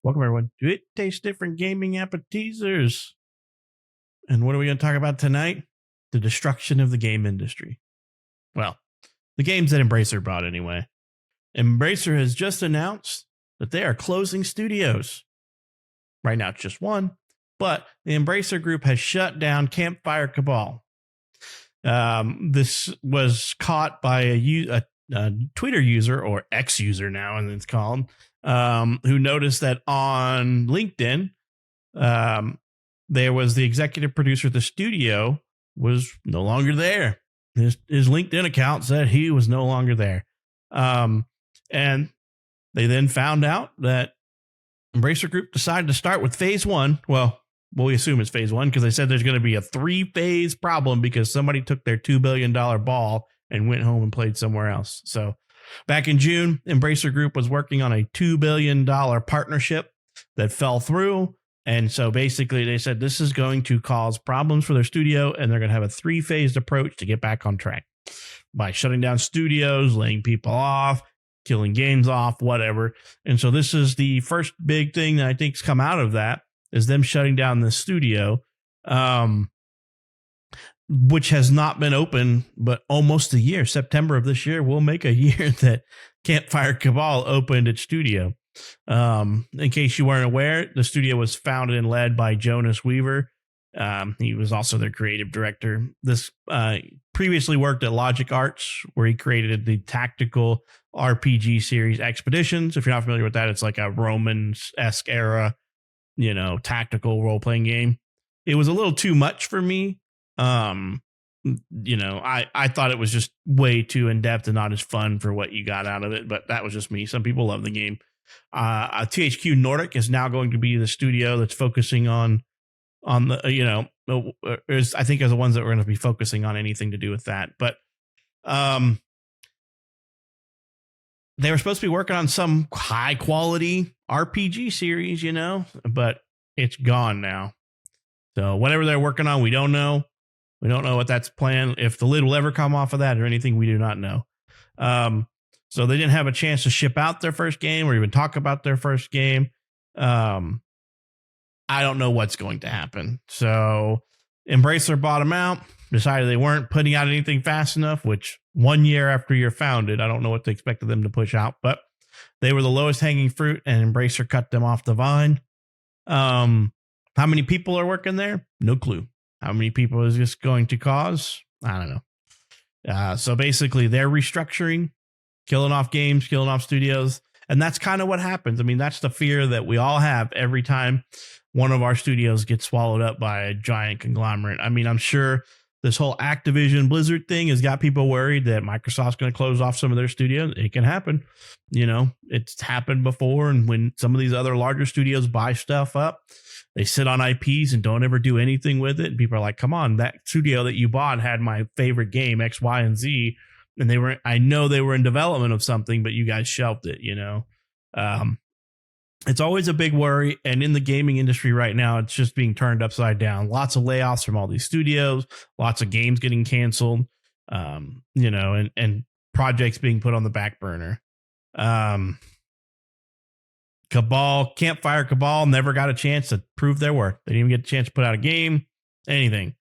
Welcome, everyone, to It Tastes Different Gaming Appetizers. And what are we going to talk about tonight? The destruction of the game industry. Well, the games that Embracer brought anyway. Embracer has just announced that they are closing studios. Right now, it's just one, but the Embracer group has shut down Campfire Cabal. This was caught by a Twitter user, or X user now, and it's called, who noticed that on LinkedIn, there was the executive producer of the studio was no longer there. His LinkedIn account said he was no longer there. And they then found out that Embracer Group decided to start with phase one. Well, we assume it's phase one because they said there's going to be a 3-phase problem because somebody took their $2 billion ball and went home and played somewhere else. So back in June, Embracer Group was working on a $2 billion partnership that fell through. And so basically they said this is going to cause problems for their studio, and they're going to have a 3-phased approach to get back on track by shutting down studios, laying people off, killing games off, whatever. And so this is the first big thing that I think's come out of that, is them shutting down the studio, which has not been open but almost a year. September of this year will make a year that Campfire Cabal opened its studio. In case you weren't aware, the studio was founded and led by Jonas Weaver. He was also their creative director. This previously worked at Logic Arts, where he created the tactical RPG series Expeditions. If you're not familiar with that, it's like a Romans-esque era, tactical role-playing game. It was a little too much for me. I thought it was just way too in-depth and not as fun for what you got out of it, but that was just me. Some people love the game. THQ Nordic is now going to be the studio that's focusing on the, I think are the ones that we're going to be focusing on anything to do with that. But they were supposed to be working on some high quality RPG series, but it's gone now. So whatever they're working on, we don't know. We don't know what that's planned. If the lid will ever come off of that or anything, we do not know. So they didn't have a chance to ship out their first game or even talk about their first game. I don't know what's going to happen. So Embracer bought them out, decided they weren't putting out anything fast enough, which 1 year after you're founded, I don't know what they expected them to push out, but they were the lowest hanging fruit, and Embracer cut them off the vine. How many people are working there? No clue. How many people is this going to cause? I don't know. So basically they're restructuring, killing off games, killing off studios. And that's kind of what happens. I mean, that's the fear that we all have every time one of our studios gets swallowed up by a giant conglomerate. I mean, I'm sure this whole Activision Blizzard thing has got people worried that Microsoft's going to close off some of their studios. It can happen. It's happened before. And when some of these other larger studios buy stuff up, they sit on IPs and don't ever do anything with it. And people are like, come on, that studio that you bought had my favorite game, X, Y, and Z. And I know they were in development of something, but you guys shelved it, It's always a big worry. And in the gaming industry right now, it's just being turned upside down. Lots of layoffs from all these studios, lots of games getting canceled, and projects being put on the back burner. Campfire Cabal never got a chance to prove their worth. They didn't even get a chance to put out a game, anything.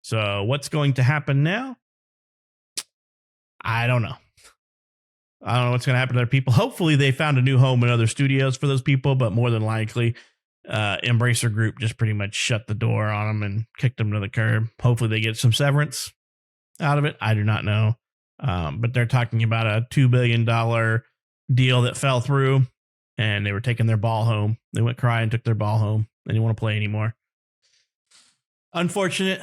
So what's going to happen now? I don't know. I don't know what's going to happen to other people. Hopefully they found a new home in other studios for those people, but more than likely, Embracer Group just pretty much shut the door on them and kicked them to the curb. Hopefully they get some severance out of it. I do not know. But they're talking about a $2 billion deal that fell through, and they were taking their ball home. They went crying, took their ball home. They didn't want to play anymore. Unfortunate.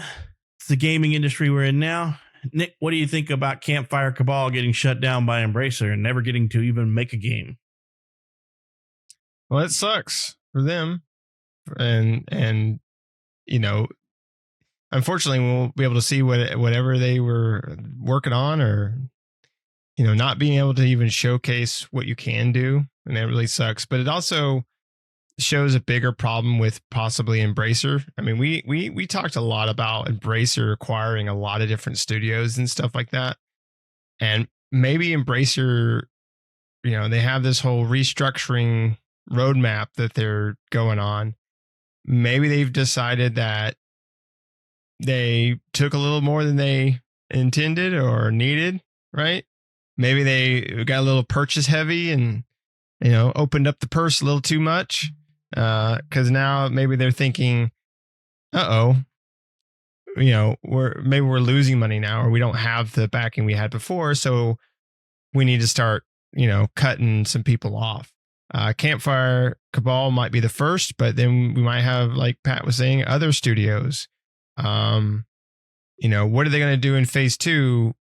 It's the gaming industry we're in now. Nick, what do you think about Campfire Cabal getting shut down by Embracer and never getting to even make a game? Well, it sucks for them. And unfortunately, we won't be able to see whatever they were working on, or, not being able to even showcase what you can do. And that really sucks. But it also shows a bigger problem with possibly Embracer. I mean, we talked a lot about Embracer acquiring a lot of different studios and stuff like that. And maybe Embracer, they have this whole restructuring roadmap that they're going on. Maybe they've decided that they took a little more than they intended or needed, right? Maybe they got a little purchase heavy and, opened up the purse a little too much. Because now maybe they're thinking, we're losing money now, or we don't have the backing we had before. So we need to start, cutting some people off. Campfire Cabal might be the first, but then we might have, like Pat was saying, other studios. What are they going to do in phase 2?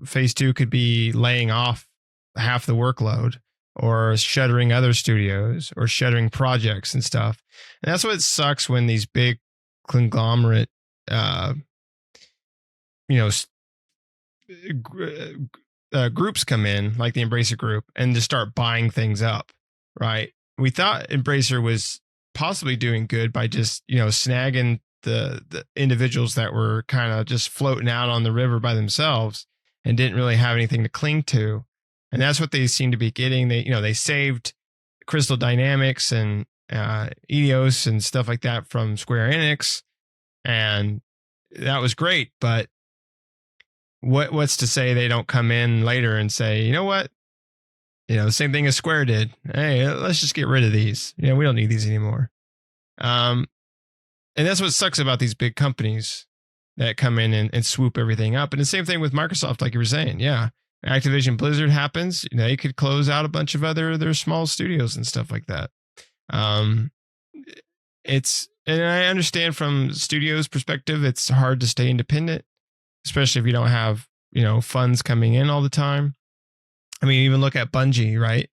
Phase 2 could be laying off half the workload, or shuttering other studios, or shuttering projects and stuff. And that's what sucks when these big conglomerate, groups come in, like the Embracer Group, and just start buying things up, right? We thought Embracer was possibly doing good by just, snagging the individuals that were kind of just floating out on the river by themselves and didn't really have anything to cling to. And that's what they seem to be getting. They saved Crystal Dynamics and Eidos and stuff like that from Square Enix, and that was great. But what's to say they don't come in later and say, you know what? The same thing as Square did. Hey, let's just get rid of these. We don't need these anymore. And that's what sucks about these big companies that come in and swoop everything up. And the same thing with Microsoft, like you were saying. Yeah. Activision Blizzard happens, they could close out a bunch of their small studios and stuff like that. And I understand from studios' perspective, it's hard to stay independent, especially if you don't have, funds coming in all the time. I mean, even look at Bungie, right?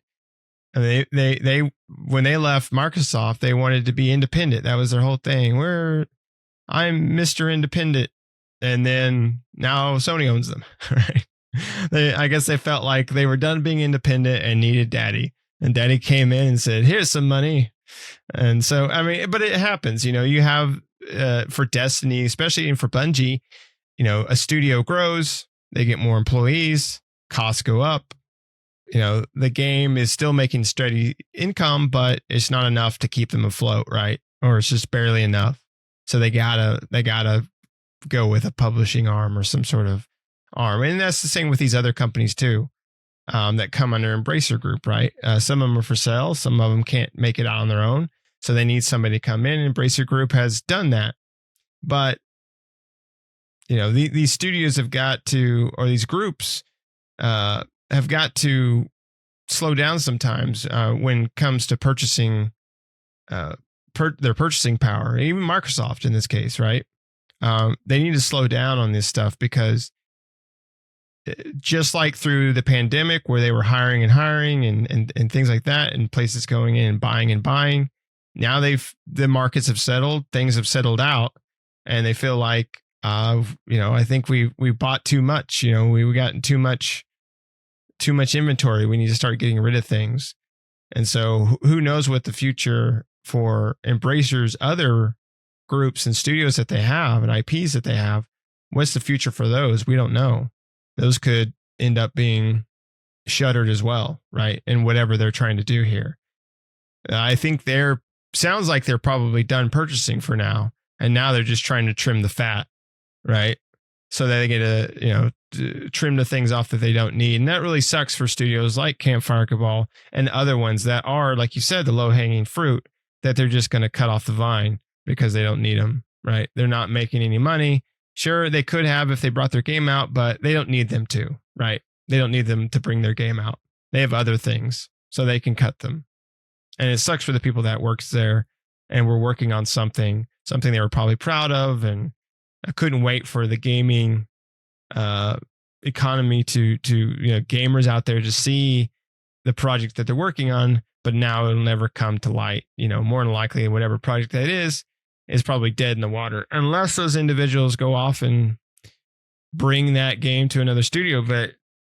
And they when they left Microsoft, they wanted to be independent. That was their whole thing. I'm Mr. Independent. And then now Sony owns them, right? I guess they felt like they were done being independent and needed Daddy. And Daddy came in and said, here's some money. And so, I mean, but it happens, you have for Destiny, especially, and for Bungie, a studio grows, they get more employees, costs go up. The game is still making steady income, but it's not enough to keep them afloat, right? Or it's just barely enough. So they gotta go with a publishing arm or some sort of arm. And that's the same with these other companies too, that come under Embracer Group, right? Some of them are for sale. Some of them can't make it out on their own. So they need somebody to come in. Embracer Group has done that. But, these studios have got to, or these groups have got to slow down sometimes when it comes to purchasing their purchasing power. Even Microsoft in this case, right? They need to slow down on this stuff, because just like through the pandemic where they were hiring and things like that, and places going in and buying, now the markets have settled, things have settled out, and they feel like, I think we bought too much, we got too much inventory. We need to start getting rid of things. And so who knows what the future for Embracer's other groups and studios that they have and IPs that they have, what's the future for those? We don't know. Those could end up being shuttered as well, right? And whatever they're trying to do here. I think sounds like they're probably done purchasing for now. And now they're just trying to trim the fat, right? So that they get to trim the things off that they don't need. And that really sucks for studios like Campfire Cabal and other ones that are, like you said, the low hanging fruit, that they're just going to cut off the vine because they don't need them, right? They're not making any money. Sure, they could have if they brought their game out, but they don't need them to, right? They don't need them to bring their game out. They have other things, so they can cut them. And it sucks for the people that works there and were working on something they were probably proud of, and I couldn't wait for the gaming economy to gamers out there to see the project that they're working on, but now it'll never come to light. More than likely, whatever project that is probably dead in the water, unless those individuals go off and bring that game to another studio. But,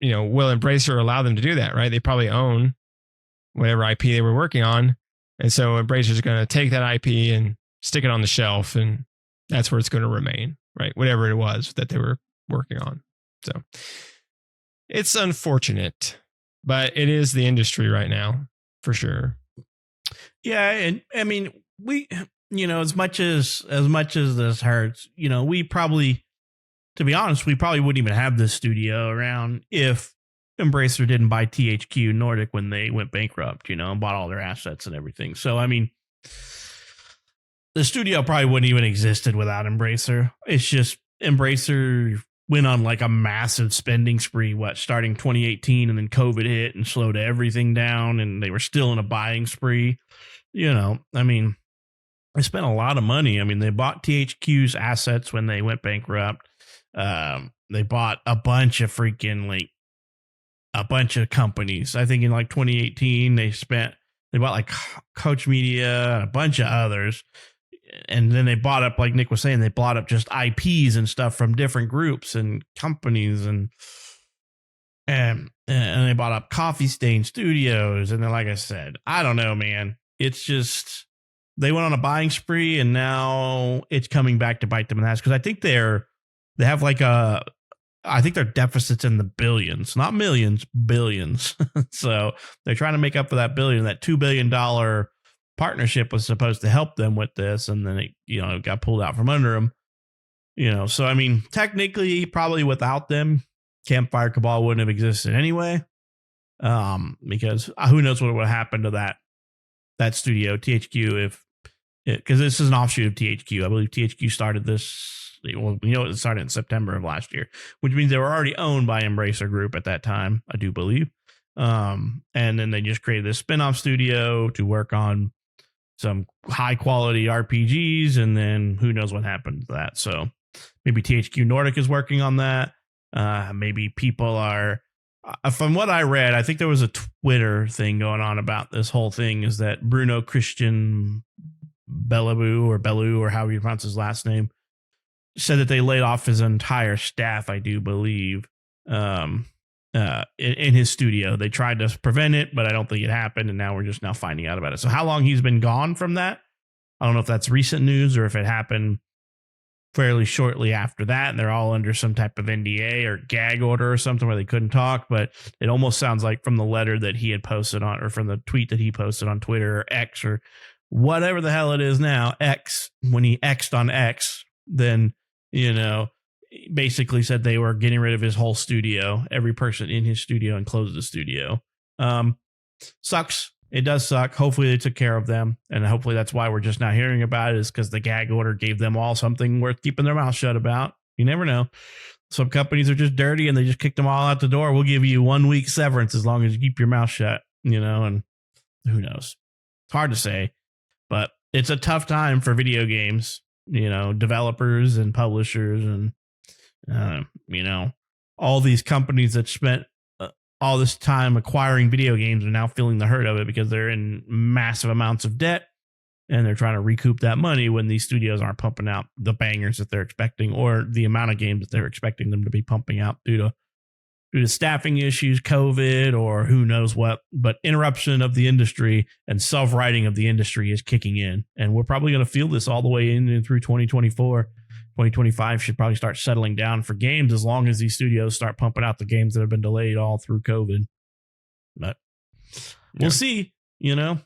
will Embracer allow them to do that, right? They probably own whatever IP they were working on. And so Embracer's going to take that IP and stick it on the shelf, and that's where it's going to remain, right? Whatever it was that they were working on. So it's unfortunate, but it is the industry right now, for sure. Yeah, and I mean, we, as much as this hurts, we probably, to be honest, we probably wouldn't even have this studio around if Embracer didn't buy THQ Nordic when they went bankrupt, and bought all their assets and everything. So I mean, the studio probably wouldn't even existed without Embracer. It's just Embracer went on like a massive spending spree, starting 2018, and then COVID hit and slowed everything down, and they were still in a buying spree. I mean, they spent a lot of money. I mean, they bought THQ's assets when they went bankrupt. They bought a bunch of companies. I think in like 2018, they bought like Coach Media and a bunch of others. And then they bought up, like Nick was saying, they bought up just IPs and stuff from different groups and companies, and they bought up Coffee Stain Studios. And then, like I said, I don't know, man. It's just they went on a buying spree, and now it's coming back to bite them in the ass, because I think I think their deficit's in the billions, not millions, billions. So they're trying to make up for that billion. That $2 billion partnership was supposed to help them with this, and then it got pulled out from under them. So I mean, technically, probably without them, Campfire Cabal wouldn't have existed anyway. Because who knows what would happen to that studio, THQ, because this is an offshoot of THQ. I believe THQ started this. Well, it started in September of last year, which means they were already owned by Embracer Group at that time, I do believe. And then they just created this spinoff studio to work on some high quality RPGs, and then who knows what happened to that. So maybe THQ Nordic is working on that. Maybe people are, from what I read, I think there was a Twitter thing going on about this whole thing, is that Bruno Christian Bellou, or however you pronounce his last name, said that they laid off his entire staff, I do believe, in his studio. They tried to prevent it, but I don't think it happened, and now we're just now finding out about it. So how long he's been gone from that, I don't know if that's recent news or if it happened fairly shortly after that, and they're all under some type of NDA or gag order or something where they couldn't talk. But it almost sounds like from the letter that he had posted on, or from the tweet that he posted on Twitter or X or whatever the hell it is now, X, when he X'd on X, then, basically said they were getting rid of his whole studio, every person in his studio, and closed the studio. Sucks. It does suck. Hopefully they took care of them, and hopefully that's why we're just now hearing about it, is because the gag order gave them all something worth keeping their mouth shut about. You never know. Some companies are just dirty and they just kicked them all out the door. We'll give you 1 week severance as long as you keep your mouth shut, and who knows? It's hard to say, but it's a tough time for video games, developers and publishers, and all these companies that spent all this time acquiring video games are now feeling the hurt of it, because they're in massive amounts of debt, and they're trying to recoup that money when these studios aren't pumping out the bangers that they're expecting, or the amount of games that they're expecting them to be pumping out due to staffing issues, COVID, or who knows what. But interruption of the industry and self-writing of the industry is kicking in, and we're probably going to feel this all the way in and through 2024. 2025 should probably start settling down for games, as long as these studios start pumping out the games that have been delayed all through COVID. But we'll see. It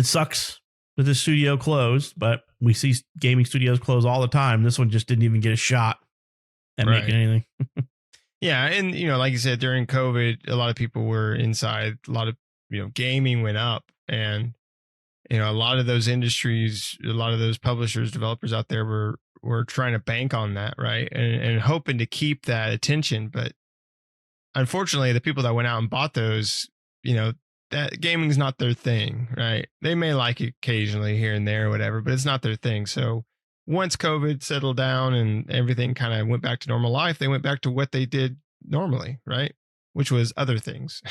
sucks that this studio closed, but we see gaming studios close all the time. This one just didn't even get a shot at making anything. Yeah, and like you said, during COVID, a lot of people were inside. A lot of gaming went up, and a lot of those industries, a lot of those publishers, developers out there were trying to bank on that, right? And hoping to keep that attention. But unfortunately, the people that went out and bought those, that gaming's not their thing, right? They may like it occasionally here and there or whatever, but it's not their thing. So once COVID settled down and everything kind of went back to normal life, they went back to what they did normally, right? Which was other things.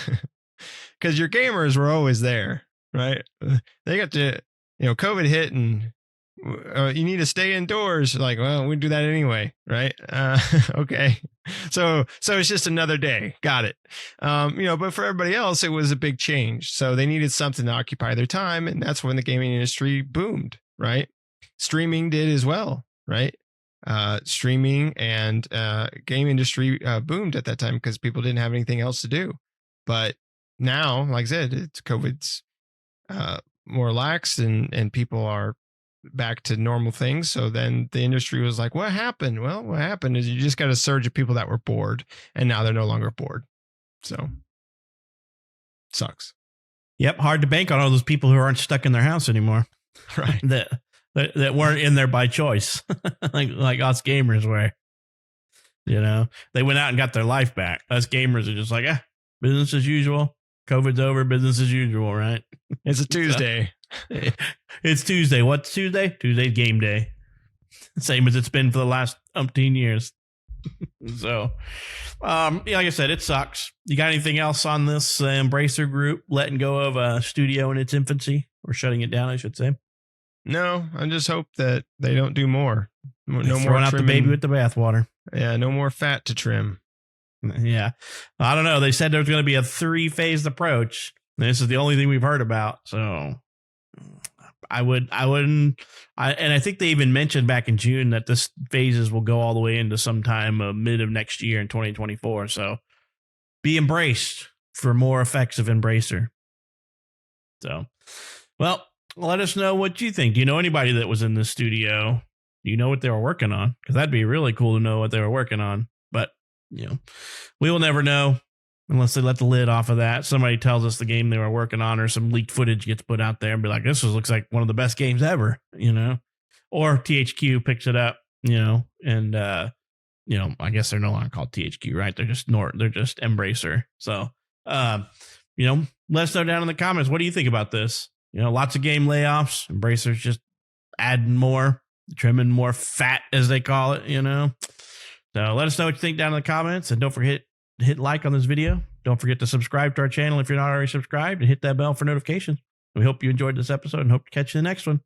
Because your gamers were always there, right? They got to, COVID hit and you need to stay indoors. Like, well, we do that anyway, right? Okay. So it's just another day. Got it. But for everybody else, it was a big change. So they needed something to occupy their time. And that's when the gaming industry boomed, right? Streaming did as well, right? Streaming and game industry boomed at that time because people didn't have anything else to do. But now, like I said, it's COVID's more lax and people are back to normal things. So then the industry was like, what happened? Well, what happened is you just got a surge of people that were bored, and now they're no longer bored. So sucks. Yep. Hard to bank on all those people who aren't stuck in their house anymore. Right. that weren't in there by choice. like us gamers were. You know, they went out and got their life back. Us gamers are just like, business as usual. COVID's over, business as usual, right? It's a Tuesday. It's Tuesday. What's Tuesday? Tuesday's game day. Same as it's been for the last umpteen years. So, like I said, it sucks. You got anything else on this Embracer group letting go of a studio in its infancy, or shutting it down, I should say? No, I just hope that they don't do more. No more out the baby with the bathwater. Yeah, no more fat to trim. Yeah, I don't know. They said there's going to be a 3-phased approach. This is the only thing we've heard about. So I wouldn't. And I think they even mentioned back in June that this phases will go all the way into sometime mid of next year in 2024. So be embraced for more effects of Embracer. So, well, let us know what you think. Do you know anybody that was in the studio? Do you know what they were working on? Because that'd be really cool to know what they were working on. But, you know, we will never know unless they let the lid off of that. Somebody tells us the game they were working on, or some leaked footage gets put out there and be like, this looks like one of the best games ever, you know? Or THQ picks it up, you know, and, you know, I guess they're no longer called THQ, right? They're just Embracer. So, you know, let us know down in the comments. What do you think about this? You know, lots of game layoffs. Embracer's just adding more, trimming more fat, as they call it, you know? So let us know what you think down in the comments, and don't forget to hit like on this video. Don't forget to subscribe to our channel if you're not already subscribed, and hit that bell for notifications. We hope you enjoyed this episode and hope to catch you in the next one.